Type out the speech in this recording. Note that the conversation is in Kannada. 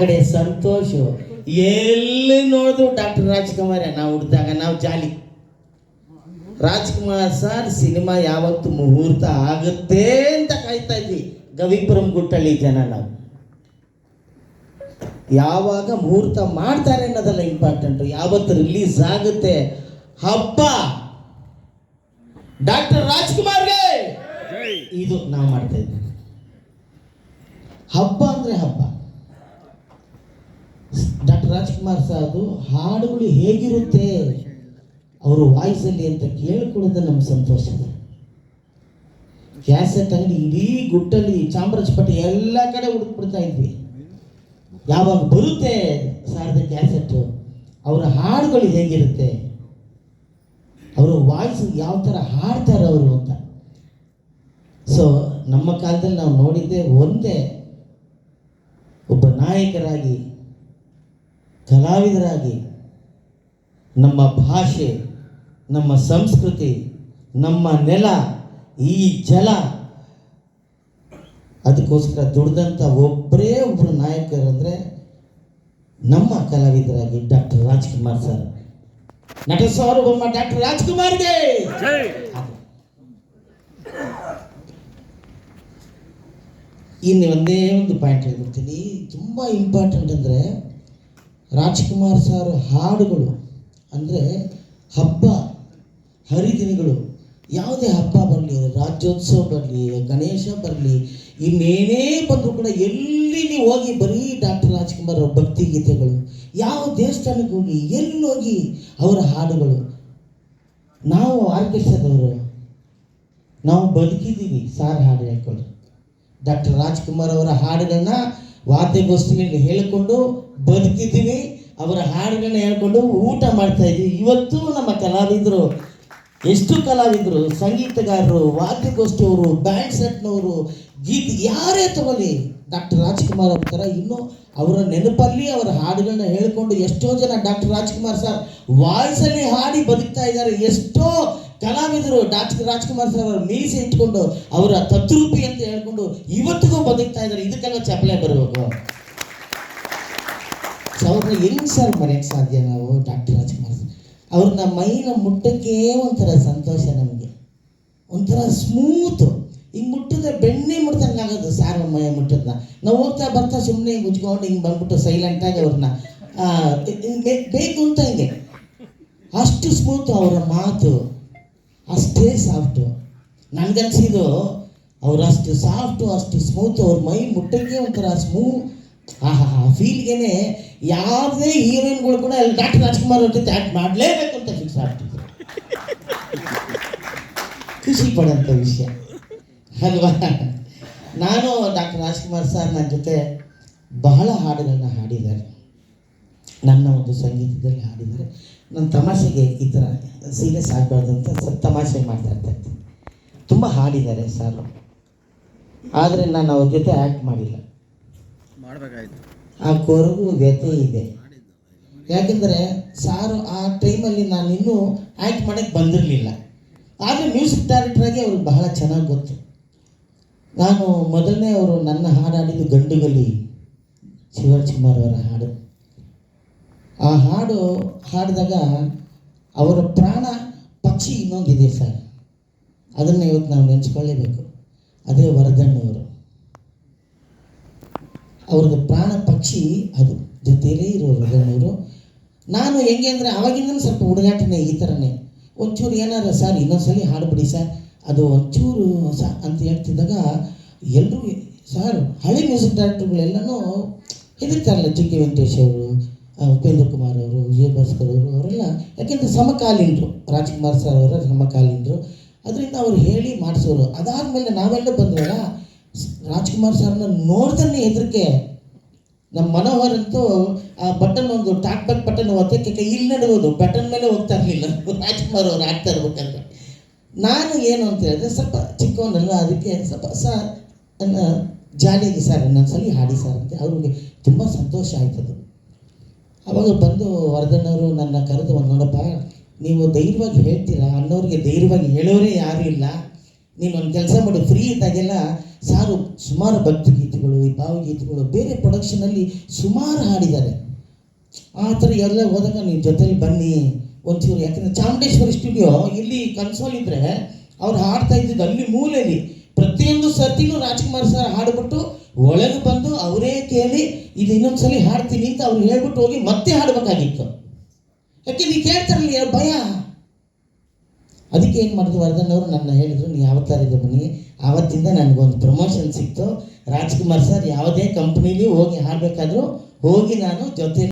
ಕಡೆ ಸಂತೋಷ. ಎಲ್ಲಿ ನೋಡಿದ್ರು ಡಾಕ್ಟರ್ ರಾಜ್ಕುಮಾರ್. ನಾವು ಹುಟ್ಟಿದಾಗ ನಾವು ಜಾಲಿ. ರಾಜ್ಕುಮಾರ್ ಸರ್ ಸಿನಿಮಾ ಯಾವತ್ತು ಮುಹೂರ್ತ ಆಗುತ್ತೆ ಅಂತ ಕಾಯ್ತಾ ಇದ್ವಿ ಗವಿಪುರಂ ಗುಟ್ಟಳ್ಳಿ ಜನ. ನಾವು ಯಾವಾಗ ಮುಹೂರ್ತ ಮಾಡ್ತಾರೆ ಅನ್ನೋದಲ್ಲ ಇಂಪಾರ್ಟೆಂಟು, ಯಾವತ್ತು ರಿಲೀಸ್ ಆಗುತ್ತೆ. ಹಬ್ಬ ಡಾಕ್ಟರ್ ರಾಜ್ಕುಮಾರ್ಗೆ ಇದು ನಾವು ಮಾಡ್ತಾ ಇದ್ವಿ. ಹಬ್ಬ ಅಂದ್ರೆ ಹಬ್ಬ. ಡಾಕ್ಟರ್ ರಾಜ್ಕುಮಾರ್ ಸಾರ್ದು ಹಾಡುಗಳು ಹೇಗಿರುತ್ತೆ ಅವರು ವಾಯ್ಸಲ್ಲಿ ಅಂತ ಕೇಳ್ಕೊಳ್ಳೋದು ನಮ್ಮ ಸಂತೋಷ. ಕ್ಯಾಸೆಟ್ ಅಂಗಡಿ ಇಡೀ ಗುಟ್ಟಲ್ಲಿ ಚಾಮರಾಜಪೇಟೆ ಎಲ್ಲ ಕಡೆ ಹುಡುಕ್ಬಿಡ್ತಾ ಇದ್ವಿ. ಯಾವಾಗ ಬರುತ್ತೆ ಸಾರ್ದ ಕ್ಯಾಸೆಟ್ಟು, ಅವರ ಹಾಡುಗಳು ಹೇಗಿರುತ್ತೆ, ಅವರ ವಾಯ್ಸ್ ಯಾವ ಥರ ಹಾಡ್ತಾರೆ ಅವರು ಅಂತ. ಸೊ ನಮ್ಮ ಕಾಲದಲ್ಲಿ ನಾವು ನೋಡಿದ್ದೆ ಒಂದೇ, ಒಬ್ಬ ನಾಯಕರಾಗಿ ಕಲಾವಿದರಾಗಿ ನಮ್ಮ ಭಾಷೆ, ನಮ್ಮ ಸಂಸ್ಕೃತಿ, ನಮ್ಮ ನೆಲ, ಈ ಜಲ, ಅದಕ್ಕೋಸ್ಕರ ದುಡ್ದಂಥ ಒಬ್ಬರೇ ಒಬ್ಬರು ನಾಯಕರಂದರೆ ನಮ್ಮ ಕಲಾವಿದರಾಗಿ ಡಾಕ್ಟರ್ ರಾಜ್ಕುಮಾರ್ ಸರ್. ನಟ ಸಾರ್ವಭೌಮ ಡಾಕ್ಟರ್ ರಾಜ್ಕುಮಾರ್ಗೆ. ಇನ್ನು ಒಂದೇ ಒಂದು ಪಾಯಿಂಟ್ ಹೇಳ್ಬಿಡ್ತೀನಿ, ತುಂಬ ಇಂಪಾರ್ಟೆಂಟ್ ಅಂದರೆ ರಾಜ್ಕುಮಾರ್ ಸರ್ ಹಾಡುಗಳು ಅಂದರೆ ಹಬ್ಬ ಹರಿದಿನಗಳು, ಯಾವುದೇ ಹಬ್ಬ ಬರಲಿ, ರಾಜ್ಯೋತ್ಸವ ಬರಲಿ, ಗಣೇಶ ಬರಲಿ, ಇನ್ನೇನೇ ಬಂದರೂ ಕೂಡ ಎಲ್ಲಿ ನೀವು ಹೋಗಿ ಬರೀ ಡಾಕ್ಟರ್ ರಾಜ್ಕುಮಾರ್ ಅವ್ರ ಭಕ್ತಿ ಗೀತೆಗಳು, ಯಾವ ದೇವಸ್ಥಾನಕ್ಕೆ ಹೋಗಿ ಎಲ್ಲಿ ಹೋಗಿ ಅವರ ಹಾಡುಗಳು. ನಾವು ಆರ್ಕೆಸ್ಟ್ರಾದವರು, ನಾವು ಬದುಕಿದ್ದೀವಿ ಸಾರ್ ಹಾಡು ಹೇಳ್ಕೊಂಡು. ಡಾಕ್ಟರ್ ರಾಜ್ಕುಮಾರ್ ಅವರ ಹಾಡುಗಳನ್ನ ವಾದ್ಯಗೋಷ್ಠಿಗಳಲ್ಲಿ ಹೇಳಿಕೊಂಡು ಬದುಕಿದ್ದೀವಿ, ಅವರ ಹಾಡುಗಳನ್ನ ಹೇಳ್ಕೊಂಡು ಊಟ ಮಾಡ್ತಾ ಇದ್ದೀವಿ. ಇವತ್ತು ನಮ್ಮ ಕಲಾವಿದರು, ಎಷ್ಟು ಕಲಾವಿದರು, ಸಂಗೀತಗಾರರು, ವಾದ್ಯಗೋಷ್ಠಿಯವರು, ಬ್ಯಾಂಡ್ ಸೆಟ್ನವರು, ಗೀತ ಯಾರೇ ತಗೊಳ್ಳಿ, ಡಾಕ್ಟರ್ ರಾಜ್ಕುಮಾರ್ ಅವ್ರ ಥರ ಇನ್ನೂ ಅವರ ನೆನಪಲ್ಲಿ ಅವರ ಹಾಡುಗಳನ್ನ ಹೇಳ್ಕೊಂಡು ಎಷ್ಟೋ ಜನ ಡಾಕ್ಟರ್ ರಾಜ್ಕುಮಾರ್ ಸರ್ ವಾಯ್ಸಲ್ಲಿ ಹಾಡಿ ಬದುಕ್ತಾ ಇದ್ದಾರೆ. ಎಷ್ಟೋ ಕಲಾವಿದರು ಡಾಕ್ಟರ್ ರಾಜ್ಕುಮಾರ್ ಸರ್ ಅವರ ಮೀಸೆ ಇಟ್ಕೊಂಡು ಅವರ ತದ್ರೂಪಿ ಅಂತ ಹೇಳ್ಕೊಂಡು ಇವತ್ತಿಗೂ ಬದುಕ್ತಾ ಇದ್ದಾರೆ. ಇದಕ್ಕೆಲ್ಲ ಚಪ್ಪಲೆ ಬರಬೇಕು. ಅವ್ರನ್ನ ಹೆಂಗ್ ಸರ್ ಮರೆಯಕ್ಕೆ ಸಾಧ್ಯ ನಾವು? ಡಾಕ್ಟರ್ ರಾಜ್ಕುಮಾರ್ ಸರ್ ಅವ್ರನ್ನ ಮೈನ ಮುಟ್ಟಕ್ಕೆ ಒಂಥರ ಸಂತೋಷ ನಮಗೆ, ಒಂಥರ ಸ್ಮೂತು. ಹಿಂಗೆ ಮುಟ್ಟಿದ್ರೆ ಬೆಣ್ಣೆ ಮುಟ್ದಂಗೆ ಆಗೋದು ಸಾರ್ ಮೈ ಮುಟ್ಟದ್ನ. ನಾವು ಹೋಗ್ತಾ ಬರ್ತಾ ಸುಮ್ಮನೆ ಹಿಂಗೆ ಉಜ್ಕೊಂಡು ಹಿಂಗೆ ಬಂದ್ಬಿಟ್ಟು ಸೈಲೆಂಟಾಗಿ ಅವ್ರನ್ನ ಬೇಕು ಅಂತ ಹಿಂಗೆ ಅಷ್ಟು ಸ್ಮೂತು ಅವರ ಮಾತು, ಅಷ್ಟೇ ಸಾಫ್ಟು. ನನಗನ್ಸಿದ್ದು ಅವ್ರು ಅಷ್ಟು ಸಾಫ್ಟು, ಅಷ್ಟು ಸ್ಮೂತು, ಅವ್ರ ಮೈ ಮುಟ್ಟಕ್ಕೆ ಒಂಥರ ಆ ಫೀಲ್ಗೆ ಯಾವುದೇ ಹೀರೋಯಿನ್ಗಳು ಕೂಡ ಡಾಕ್ಟರ್ ರಾಜ್ಕುಮಾರ್ ಅವ್ರ ಜೊತೆ ಆ್ಯಕ್ಟ್ ಮಾಡಲೇಬೇಕು ಅಂತ ಫಿಕ್ಸ್ ಆಗ್ತಿದ್ರು. ಖುಷಿ ಪಡೋಂಥ ವಿಷಯ ಅಲ್ವಾ? ನಾನು ಡಾಕ್ಟರ್ ರಾಜ್ಕುಮಾರ್ ಸರ್ ನನ್ನ ಜೊತೆ ಬಹಳ ಹಾಡುಗಳನ್ನ ಹಾಡಿದ್ದಾರೆ, ನನ್ನ ಒಂದು ಸಂಗೀತದಲ್ಲಿ ಹಾಡಿದ್ದಾರೆ. ನನ್ನ ತಮಾಷೆಗೆ ಈ ಥರ ಸೀರಿಯಸ್ ಆಗಬಾರ್ದು ಅಂತ ಸ್ವಲ್ಪ ತಮಾಷೆ ಮಾಡ್ತಾ ಇರ್ತೀನಿ. ತುಂಬ ಹಾಡಿದ್ದಾರೆ ಸಾರು, ಆದರೆ ನಾನು ಅವ್ರ ಜೊತೆ ಆ್ಯಕ್ಟ್ ಮಾಡಿಲ್ಲ. ಆ ಕೊರಗು ವ್ಯಥೆ ಇದೆ. ಯಾಕೆಂದರೆ ಸಾರು ಆ ಟೈಮಲ್ಲಿ ನಾನು ಇನ್ನೂ ಆ್ಯಕ್ಟ್ ಮಾಡೋಕ್ಕೆ ಬಂದಿರಲಿಲ್ಲ. ಆದರೆ ಮ್ಯೂಸಿಕ್ ಡೈರೆಕ್ಟ್ರಾಗಿ ಅವ್ರಿಗೆ ಬಹಳ ಚೆನ್ನಾಗಿ ಗೊತ್ತು. ನಾನು ಮೊದಲನೇ ಅವರು ನನ್ನ ಹಾಡಾಡಿದ್ದು ಗಂಡುಗಲಿ ಶಿವರಾಜ್ಕುಮಾರ್ ಅವರ ಹಾಡು. ಆ ಹಾಡು ಹಾಡಿದಾಗ ಅವರ ಪ್ರಾಣ ಪಕ್ಷಿ ಇನ್ನೊಂದಿದೆ ಸರ್, ಅದನ್ನು ಇವತ್ತು ನಾವು ನೆನೆಸ್ಕೊಳ್ಳೇಬೇಕು. ಅದೇ ವರದಣ್ಣವರು. ಅವ್ರದ್ದು ಪ್ರಾಣ ಪಕ್ಷಿ ಅದು, ಜೊತೆಯಲ್ಲೇ ಇರೋರು ವರದಣ್ಣವರು. ನಾನು ಹೆಂಗೆ ಅಂದರೆ ಅವಾಗಿಂದ ಸ್ವಲ್ಪ ಹುಡುಗಾಟನೇ ಈ ಥರನೇ. ಒಂಚೂರು ಏನಾರ ಸರ್ ಇನ್ನೊಂದ್ಸಲಿ ಹಾಡುಬಿಡಿ ಸರ್, ಅದು ಒಂಚೂರು ಅಂತ ಹೇಳ್ತಿದ್ದಾಗ ಎಲ್ಲರೂ ಸರ್ ಹಳೆ ಮ್ಯೂಸಿಕ್ ಡೈರೆಕ್ಟರ್ಗಳೆಲ್ಲನೂ ಹೆದರ್ತಾರಲ್ಲ, ಟಿ ಕೆ ವೆಂಕಟೇಶ್ ಅವರು, ಉಪೇಂದ್ರ ಕುಮಾರ್ ಅವರು, ವಿಜಯ ಭಾಸ್ಕರ್ ಅವರು, ಅವರೆಲ್ಲ ಯಾಕೆಂದರೆ ಸಮಕಾಲೀನರು, ರಾಜ್ಕುಮಾರ್ ಸರ್ ಅವರ ಸಮಕಾಲೀನರು. ಅದರಿಂದ ಅವ್ರು ಹೇಳಿ ಮಾಡಿಸೋರು. ಅದಾದಮೇಲೆ ನಾವೆಲ್ಲ ಬಂದ್ರಲ್ಲ, ರಾಜ್ಕುಮಾರ್ ಸರ್ನ ನೋಡ್ದನ್ನೇ ಹೆದರಿಕೆ. ನಮ್ಮ ಮನೋಹರ್ ಅಂತೂ ಆ ಬಟನ್ ಒಂದು ಟಾಕ್ ಬ್ಯಾಕ್ ಬಟನ್ ಒತ್ತಕ್ಕೆ ಕೈ ಇಲ್ಲಿ ನಡುವುದು, ಬಟನ್ ಮೇಲೆ ಹೋಗ್ತಾ ಇರಲಿಲ್ಲ ರಾಜ್ಕುಮಾರ್ ಅವ್ರು ಆಡ್ತಾ ಇರ್ಬೇಕಂದ್ರೆ. ನಾನು ಏನು ಅಂತ ಹೇಳಿದ್ರೆ ಸ್ವಲ್ಪ ಚಿಕ್ಕವನಲ್ಲ, ಅದಕ್ಕೆ ಸ್ವಲ್ಪ ಸರ್ ಜಾಲಿಯಾಗಿ ಸರ್ ಇನ್ನೊಂದ್ಸಲಿ ಹಾಡಿ ಸರ್ ಅಂತ ಅವ್ರಿಗೆ ತುಂಬ ಸಂತೋಷ ಆಯ್ತದು. ಅವಾಗ ಬಂದು ವರದಣ್ಣವರು ನನ್ನ ಕರೆದು ನೋಡಪ್ಪ, ನೀವು ಧೈರ್ಯವಾಗಿ ಹೇಳ್ತೀರಾ, ಅನ್ನೋರಿಗೆ ಧೈರ್ಯವಾಗಿ ಹೇಳೋರೇ ಯಾರೂ ಇಲ್ಲ, ನೀನು ಒಂದು ಕೆಲಸ ಮಾಡು, ಫ್ರೀ ಇದ್ದಾಗೆಲ್ಲ ಸಾರು ಸುಮಾರು ಭಕ್ತಿಗೀತೆಗಳು, ಈ ಭಾವಗೀತೆಗಳು ಬೇರೆ ಪ್ರೊಡಕ್ಷನಲ್ಲಿ ಸುಮಾರು ಹಾಡಿದ್ದಾರೆ. ಆ ಥರ ಎಲ್ಲ ಹೋದಾಗ ನೀವು ಜೊತೆಲಿ ಬನ್ನಿ ಒಂಚೂರು. ಯಾಕಂದರೆ ಚಾಮುಂಡೇಶ್ವರಿ ಸ್ಟುಡಿಯೋ ಇಲ್ಲಿ ಕನ್ಸೋಲ್ ಇದ್ದರೆ ಅವ್ರು ಹಾಡ್ತಾ ಇದ್ದಿದ್ದು ಅಲ್ಲಿ ಮೂಲೆಯಲ್ಲಿ. ಪ್ರತಿಯೊಂದು ಸರ್ತಿನೂ ರಾಜ್ಕುಮಾರ್ ಸರ್ ಹಾಡ್ಬಿಟ್ಟು ಒಳಗೆ ಬಂದು ಅವರೇ ಕೇಳಿ ಇದು ಇನ್ನೊಂದ್ಸಲಿ ಹಾಡ್ತೀನಿ ಅಂತ ಅವ್ರು ಹೇಳ್ಬಿಟ್ಟು ಹೋಗಿ ಮತ್ತೆ ಹಾಡಬೇಕಾಗಿತ್ತು. ಯಾಕೆ ನೀವು ಕೇಳ್ತಾರಲ್ಲ ಭಯ. ಅದಕ್ಕೆ ಏನು ಮಾಡಿದ್ರು, ವರ್ಧನ್ ಅವರು ನನ್ನ ಹೇಳಿದ್ರು, ನೀವು ಯಾವತ್ತಾರಿದ್ದು ಬನ್ನಿ. ಆವತ್ತಿಂದ ನನಗೊಂದು ಪ್ರಮೋಷನ್ ಸಿಕ್ತು. ರಾಜ್ಕುಮಾರ್ ಸರ್ ಯಾವುದೇ ಕಂಪ್ನೀಲಿ ಹೋಗಿ ಹಾಡಬೇಕಾದ್ರೂ ಹೋಗಿ ನಾನು ಜೊತೆ